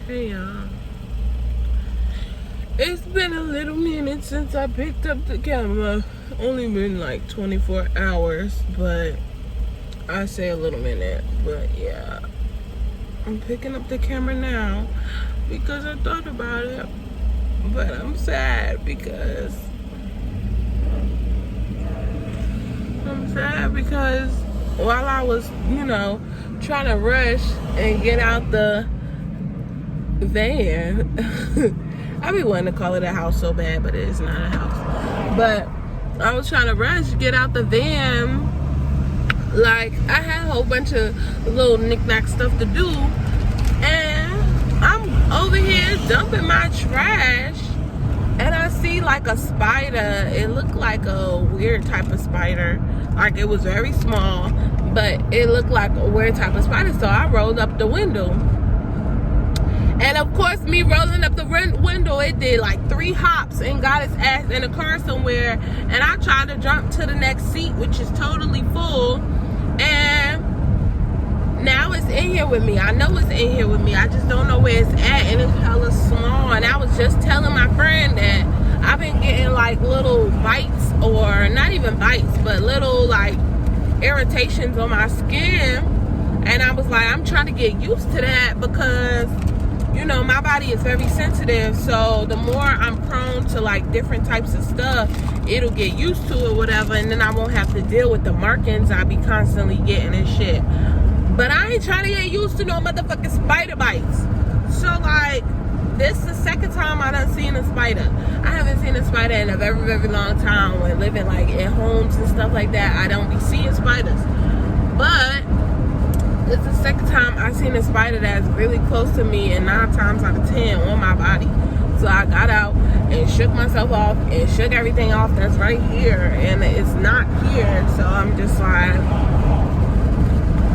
Hey y'all. It's been a little minute since I picked up the camera. Only been like 24 hours, but I say a little minute. But yeah, I'm picking up the camera now because I thought about it. But I'm sad because while I was, trying to rush and get out the van. I be wanting to call it a house so bad, but it is not a house. But I was trying to rush, get out the van. Like, I had a whole bunch of little knick-knack stuff to do. And I'm over here dumping my trash. And I see like a spider. It looked like a weird type of spider. Like, it was very small, but it looked like a weird type of spider. So I rolled up the window. And of course, me rolling up the window, it did like 3 hops and got its ass in a car somewhere. And I tried to jump to the next seat, which is totally full. And now it's in here with me. I know it's in here with me. I just don't know where it's at. And it's hella small. And I was just telling my friend that I've been getting like little bites, or not even bites, but little like irritations on my skin. And I was like, I'm trying to get used to that because my body is very sensitive, so the more I'm prone to like different types of stuff, it'll get used to it, whatever, and then I won't have to deal with the markings I be constantly getting and shit. But I ain't trying to get used to no motherfucking spider bites. So like, this is the second time I done seen a spider. I haven't seen a spider in a very, very long time. When living like in homes and stuff like that, I don't be seeing spiders. But it's the second time I've seen a spider that's really close to me, and 9 times out of 10 on my body. So I got out and shook myself off and shook everything off that's right here, and it's not here. So I'm just like,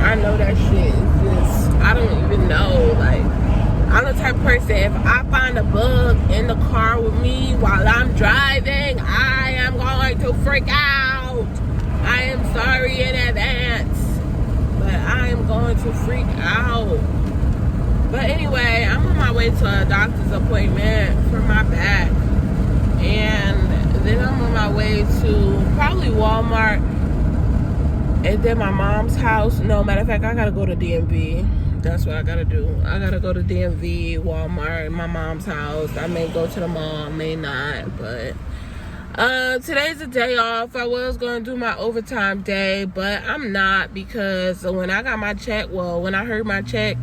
I know that shit is just, I don't even know. Like, I'm the type of person, if I find a bug in the car with me while I'm driving, I am going to freak out. I am sorry in advance. But I am going to freak out. But anyway, I'm on my way to a doctor's appointment for my back. And then I'm on my way to probably Walmart. And then my mom's house. No, matter of fact, I gotta go to DMV. That's what I gotta do. I gotta go to DMV, Walmart, my mom's house. I may go to the mall, may not, but today's a day off. I was going to do my overtime day, but I'm not, because when I got my check, when I heard my check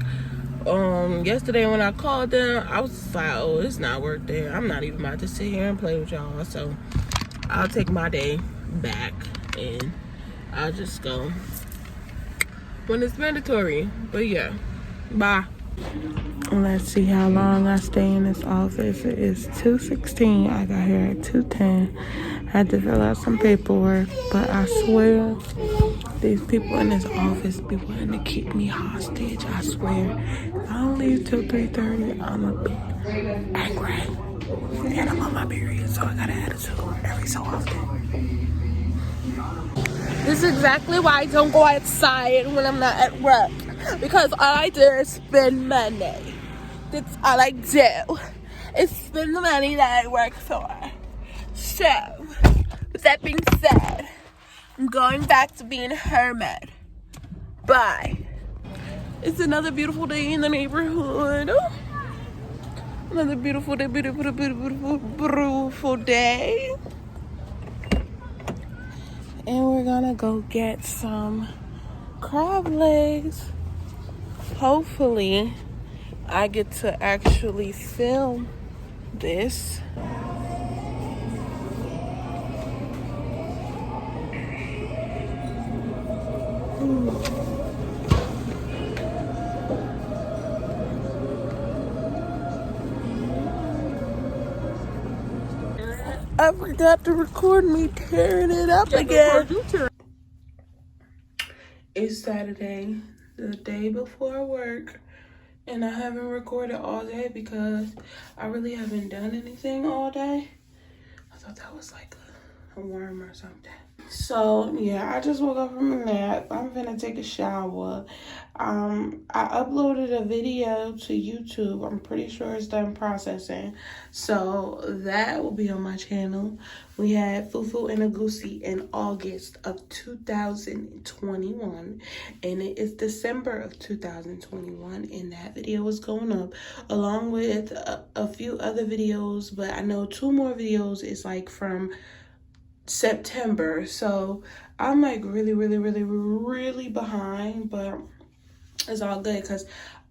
yesterday when I called them, I was just like, oh, it's not worth it. I'm not even about to sit here and play with y'all. So I'll take my day back and I'll just go when it's mandatory. But yeah, bye. Let's see how long I stay in this office. It is 2:16. I got here at 2:10. Had to fill out some paperwork, but I swear these people in this office be wanting to keep me hostage. I swear. If I don't leave till 3:30, I'm gonna be angry. And I'm on my period, so I got an attitude every so often. This is exactly why I don't go outside when I'm not at work. Because all I do is spend money. That's all I do. Is spend the money that I work for. So, with that being said, I'm going back to being a hermit. Bye. It's another beautiful day in the neighborhood. Another beautiful day, beautiful day. And we're gonna go get some crab legs. Hopefully, I get to actually film this. I forgot to record me tearing it up again. It's Saturday, the day before work, and I haven't recorded all day because I really haven't done anything all day. I thought that was like a worm or something. So yeah, I just woke up from a nap. I'm gonna take a shower. I uploaded a video to YouTube. I'm pretty sure it's done processing, so that will be on my channel. We had Fufu and Agusi in August of 2021, and it is December of 2021, and that video is going up along with a few other videos. But I know 2 more videos is like from September, so I'm like really behind, but it's all good because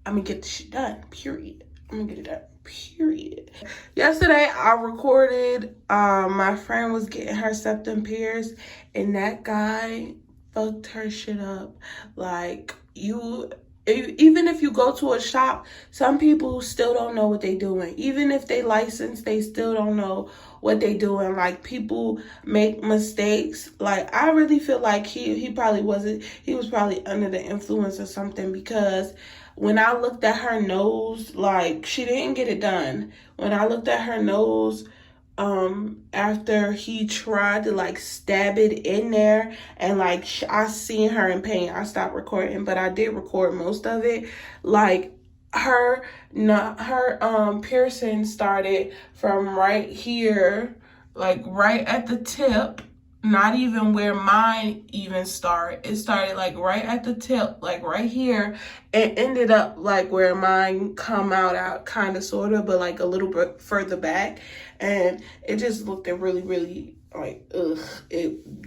I'm gonna get the shit done, period. I'm gonna get it done, period. Yesterday I recorded my friend was getting her septum pierced, and that guy fucked her shit up. Like, even if you go to a shop, some people still don't know what they doing. Even if they licensed, they still don't know what they doing. Like, people make mistakes. Like, I really feel like he probably wasn't, he was probably under the influence or something, because when I looked at her nose, like, she didn't get it done. When I looked at her nose, after he tried to like stab it in there, and like I seen her in pain, I stopped recording, but I did record most of it. Like, her piercing started from right here, like right at the tip, not even where mine even started. It started like right at the tip, like right here, and ended up like where mine come out kind of sort of, but like a little bit further back. And it just looked really like, ugh.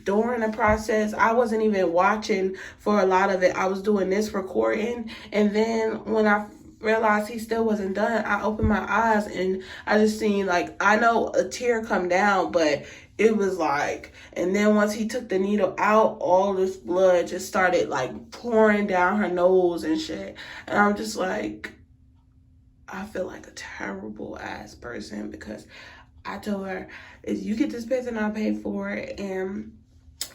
During the process, I wasn't even watching for a lot of it. I was doing this recording, and then when I realized he still wasn't done, I opened my eyes and I just seen, like, I know a tear come down, but it was like, and then once he took the needle out, all this blood just started like pouring down her nose and shit. And I'm just like, I feel like a terrible ass person, because I told her, if you get this piercing, I'll pay for it. And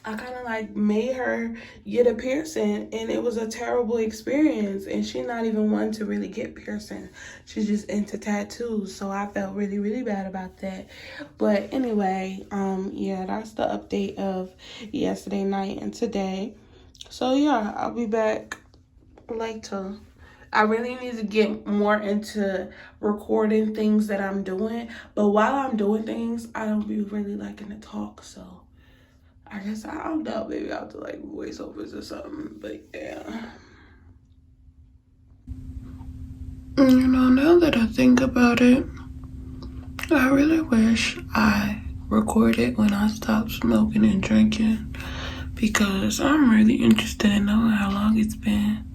I kind of like made her get a piercing, and it was a terrible experience. And she's not even one to really get piercing. She's just into tattoos. So I felt really bad about that. But anyway, yeah, that's the update of yesterday night and today. So yeah, I'll be back later. I really need to get more into recording things that I'm doing. But while I'm doing things, I don't be really liking to talk. So I guess, I don't know, maybe I'll do like voiceovers or something. But yeah. You know, now that I think about it, I really wish I recorded when I stopped smoking and drinking, because I'm really interested in knowing how long it's been.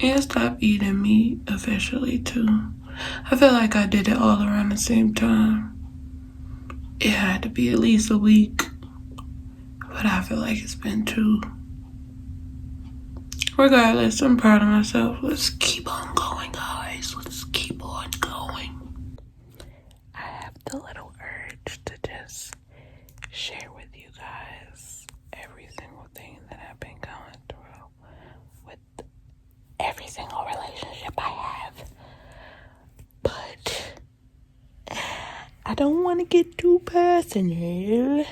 And stop eating meat officially too. I feel like I did it all around the same time. It had to be at least a week, but I feel like it's been 2. Regardless, I'm proud of myself. Let's keep on going, guys. Let's keep on going. I have the little urge to just share with you guys every single thing that I've been going through with every single relationship I have. But I don't want to get too personal.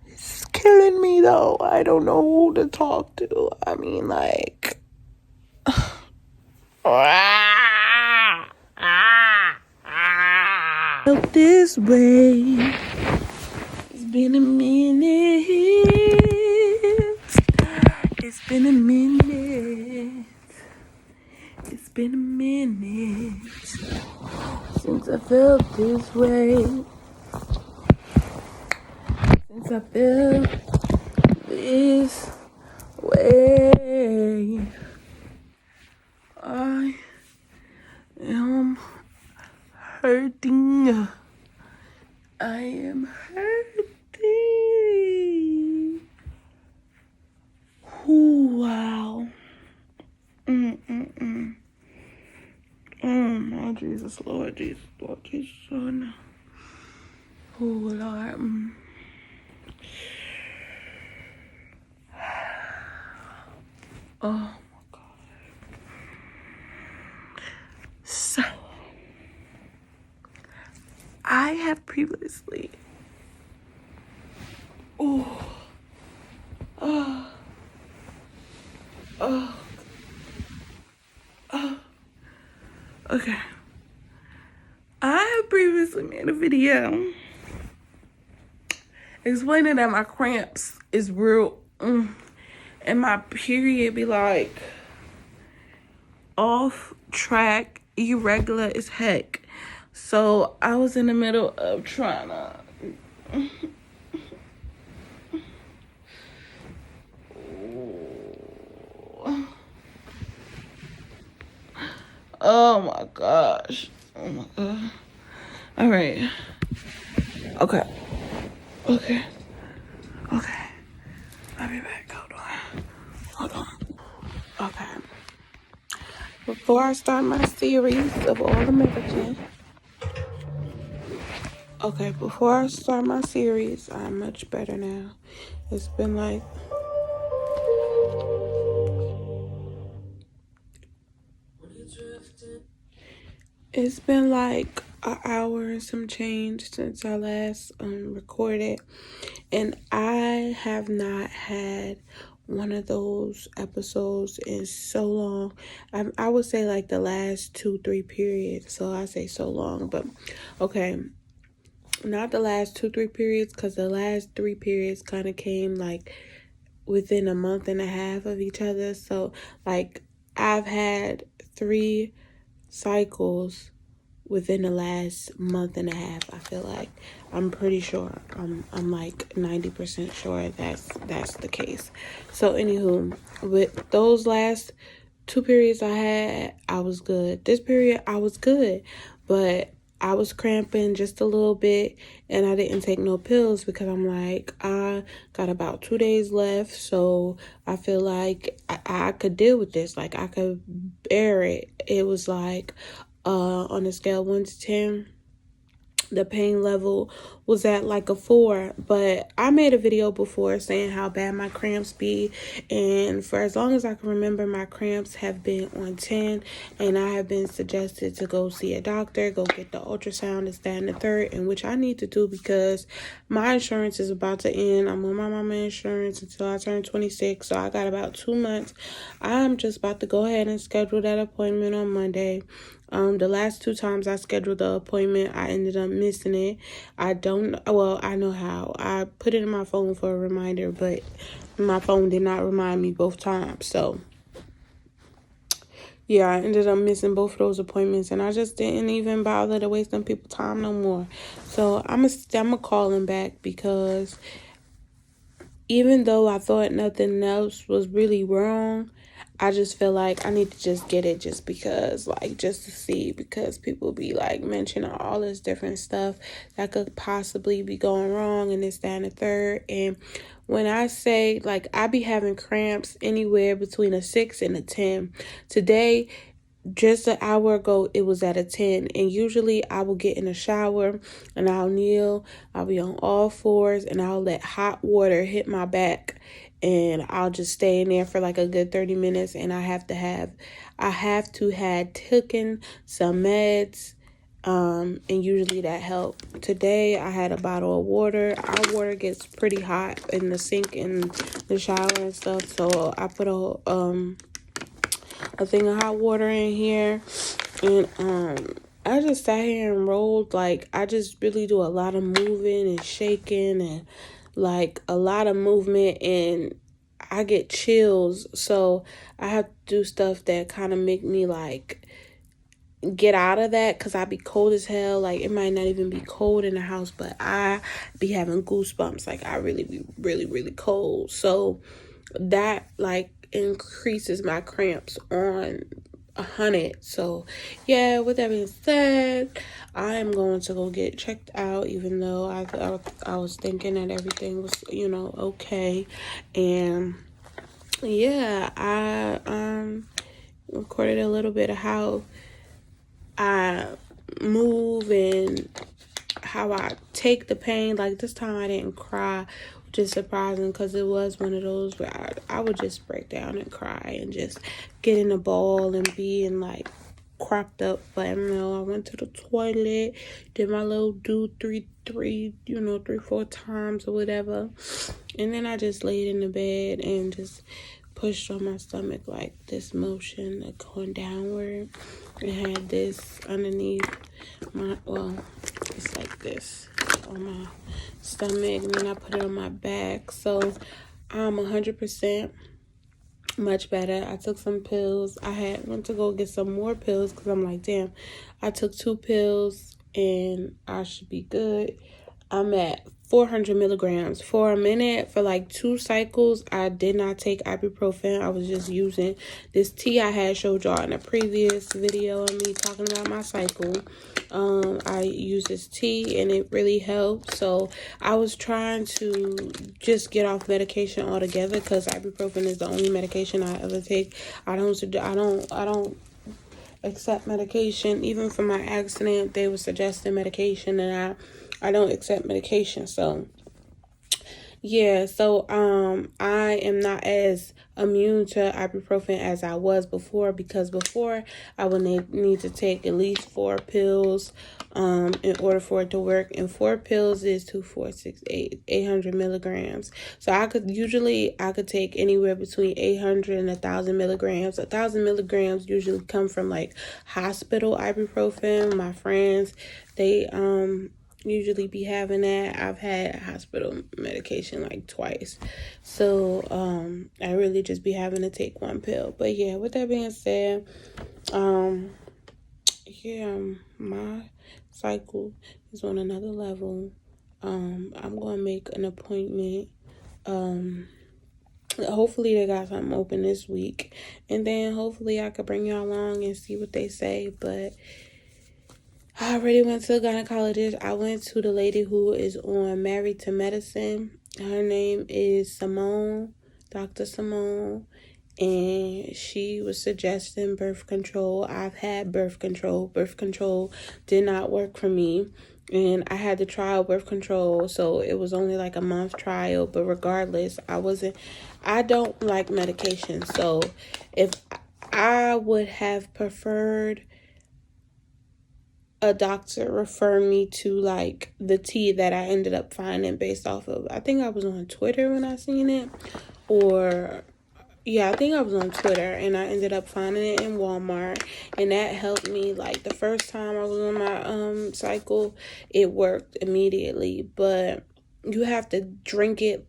It's killing me though. I don't know who to talk to. I mean, like, felt this way. It's been a minute. It's been a minute. It's been a minute since I felt this way. Since I felt this way. I am hurting. I am hurting. Ooh, wow. Oh, my Jesus, Lord Jesus, Lord Jesus, Lord. No. Oh, Lord. Oh, my God. So, I have previously. Oh. Oh. Oh. Oh. Okay. I have previously made a video explaining that my cramps is real, and my period be like off track, irregular as heck. So I was in the middle of trying to oh my gosh. Oh my god. All right. Okay. Okay. Okay. I'll be back. Hold on. Okay. Before I start my series of all the medicine. Okay, before I start my series, I'm much better now. It's been like an hour and some change since I last recorded, and I have not had one of those episodes in so long. I would say like the last 2-3 periods, so I say so long, but okay, not the last 2-3 periods, because the last 3 periods kind of came like within a month and a half of each other. So like I've had 3 cycles within the last month and a half. I feel like I'm pretty sure. I'm like 90% sure that's the case. So anywho, with those last 2 periods I had, I was good. This period I was good, but I was cramping just a little bit, and I didn't take no pills because I'm like, I got about 2 days left, so I feel like I could deal with this. Like, I could bear it. It was like, on a scale of 1 to 10, the pain level was at like a 4, but I made a video before saying how bad my cramps be, and for as long as I can remember, my cramps have been on 10, and I have been suggested to go see a doctor, go get the ultrasound, this, that, and the third, and which I need to do because my insurance is about to end. I'm on my mama insurance until I turn 26, so I got about 2 months. I'm just about to go ahead and schedule that appointment on Monday. The last 2 times I scheduled the appointment, I ended up missing it. I know how. I put it in my phone for a reminder, but my phone did not remind me both times. So, yeah, I ended up missing both of those appointments, and I just didn't even bother to waste them people's time no more. So, I'm a call him back because even though I thought nothing else was really wrong, I just feel like I need to just get it just because, like, just to see, because people be like mentioning all this different stuff that could possibly be going wrong and this, that, and the third. And when I say, like, I be having cramps anywhere between a 6 and a 10. Today, just an hour ago, it was at a 10, and usually I will get in the shower and I'll kneel, I'll be on all fours, and I'll let hot water hit my back, and I'll just stay in there for like a good 30 minutes, and I have to have taken some meds, and usually that helped. Today I had a bottle of water. Our water gets pretty hot in the sink in the shower and stuff, so I put a thing of hot water in here, and I just sat here and rolled. Like, I just really do a lot of moving and shaking and like a lot of movement, and I get chills, so I have to do stuff that kind of make me like get out of that, because I be cold as hell. Like, it might not even be cold in the house, but I be having goosebumps. Like, I really be really, really cold, so that like increases my cramps on 100. So yeah, with that being said, I am going to go get checked out, even though I was thinking that everything was, okay. And yeah, I recorded a little bit of how I move and how I take the pain. Like, this time I didn't cry, which is surprising, because it was one of those where I would just break down and cry and just get in a ball and be in like cropped up. But I went to the toilet, did my little do three, 4 times or whatever. And then I just laid in the bed and just pushed on my stomach like this motion, like going downward. It had this underneath my, it's like this on my stomach, and then I put it on my back. So I'm 100% much better. I took some pills. I went to go get some more pills because I'm like, damn, I took 2 pills and I should be good. I'm at 400 milligrams. For a minute, for like 2 cycles, I did not take ibuprofen. I was just using this tea I had showed y'all in a previous video of me talking about my cycle. I use this tea and it really helped. So I was trying to just get off medication altogether because ibuprofen is the only medication I ever take. I don't accept medication. Even for my accident, they were suggesting medication, and I don't accept medication. So yeah, so I am not as immune to ibuprofen as I was before, because before I would need to take at least 4 pills in order for it to work, and 4 pills is 2, 4, 6, 800 milligrams. So I could take anywhere between 800 and 1,000 milligrams. 1,000 milligrams usually come from like hospital ibuprofen. My friends, they usually be having that. I've had hospital medication like twice, so I really just be having to take 1 pill. But yeah, with that being said, yeah, my cycle is on another level. I'm gonna make an appointment. Hopefully they got something open this week, and then hopefully I could bring y'all along and see what they say. But I already went to a gynecologist. I went to the lady who is on Married to Medicine. Her name is Simone, Dr. Simone, and she was suggesting birth control. I've had birth control. Birth control did not work for me, and I had to trial birth control, so it was only like a month trial. But regardless, I don't like medication, so if I would have preferred a doctor refer me to like the tea that I ended up finding based off of, I think I was on Twitter when I seen it, or yeah, I think I was on Twitter, and I ended up finding it in Walmart, and that helped me. Like the first time I was on my cycle, it worked immediately, but you have to drink it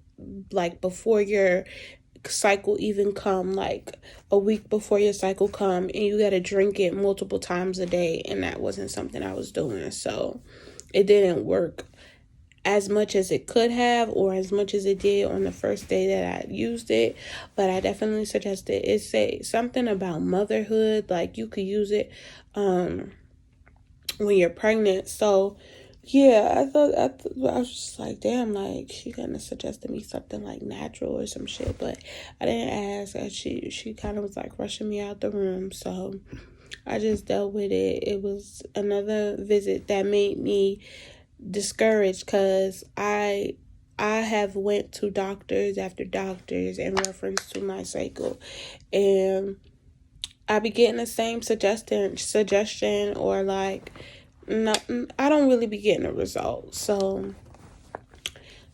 like before your cycle even come, like a week before your cycle come, and you got to drink it multiple times a day, and that wasn't something I was doing, so it didn't work as much as it could have, or as much as it did on the first day that I used it. But I definitely suggest it. It say something about motherhood, like you could use it when you're pregnant. So yeah, I was just like, damn, like she gonna suggest to me something like natural or some shit, but I didn't ask. She kind of was like rushing me out the room, so I just dealt with it. It was another visit that made me discouraged, because I have went to doctors after doctors in reference to my cycle, and I be getting the same suggestion, or like, no, I don't really be getting a result. So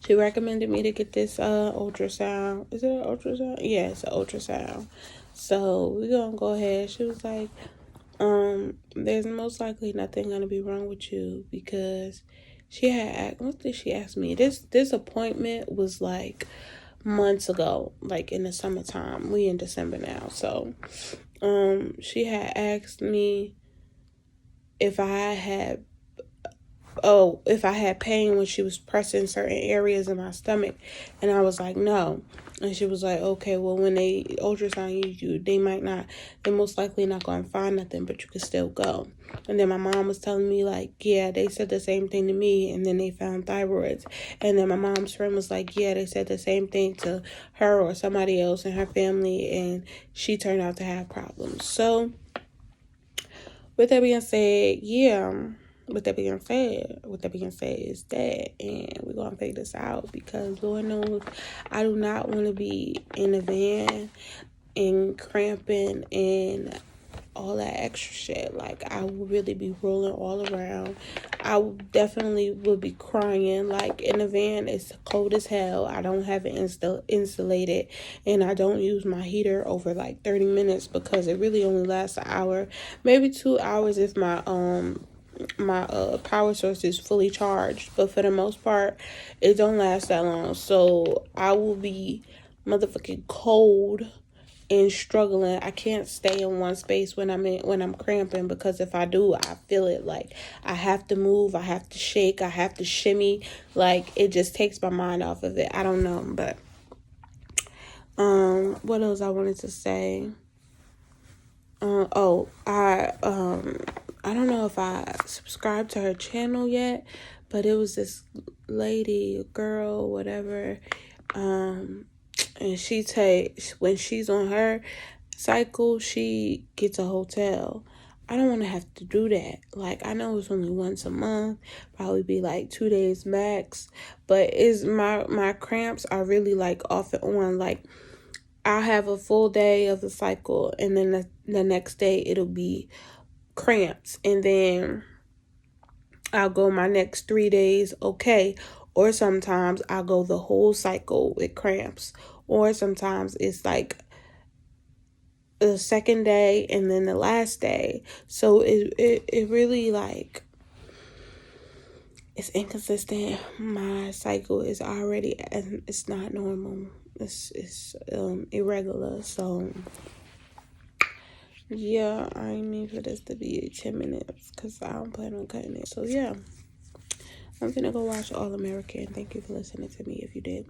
she recommended me to get this ultrasound. Is it an ultrasound? Yeah, it's an ultrasound. So we're gonna go ahead. She was like, there's most likely nothing gonna be wrong with you, because what did she ask me? This appointment was like months ago, like in the summertime. We in December now. So she had asked me if I had pain when she was pressing certain areas of my stomach, and I was like, no. And she was like, okay, well, when they ultrasound you, they're most likely not going to find nothing, but you can still go. And then my mom was telling me, like, yeah, they said the same thing to me, and then they found thyroids. And then my mom's friend was like, yeah, they said the same thing to her or somebody else in her family, and she turned out to have problems. So with that being said, with that being said is that, and we're gonna figure this out, because Lord knows I do not want to be in a van and cramping and all that extra shit. Like, I will really be rolling all around. I definitely will be crying. Like, in the van, it's cold as hell. I don't have it insulated, and I don't use my heater over like 30 minutes because it really only lasts an hour, maybe 2 hours if my power source is fully charged, but for the most part it don't last that long. So I will be motherfucking cold and struggling. I can't stay in one space when I'm cramping, because if I do, I feel it. Like, I have to move, I have to shake, I have to shimmy. Like, it just takes my mind off of it. I don't know. But what else I wanted to say? I don't know if I subscribed to her channel yet, but it was this lady, girl, whatever, and she when she's on her cycle, she gets a hotel. I don't want to have to do that. Like, I know it's only once a month, probably be like 2 days max, but my cramps are really like off and on. Like, I'll have a full day of the cycle, and then the next day it'll be cramps, and then I'll go my next 3 days okay, or sometimes I'll go the whole cycle with cramps, or sometimes it's like the second day and then the last day. So it really, like, it's inconsistent. My cycle is already, it's not normal. It's irregular. So yeah, I mean for this to be 10 minutes because I don't plan on cutting it. So yeah, I'm gonna go watch All American. Thank you for listening to me if you did.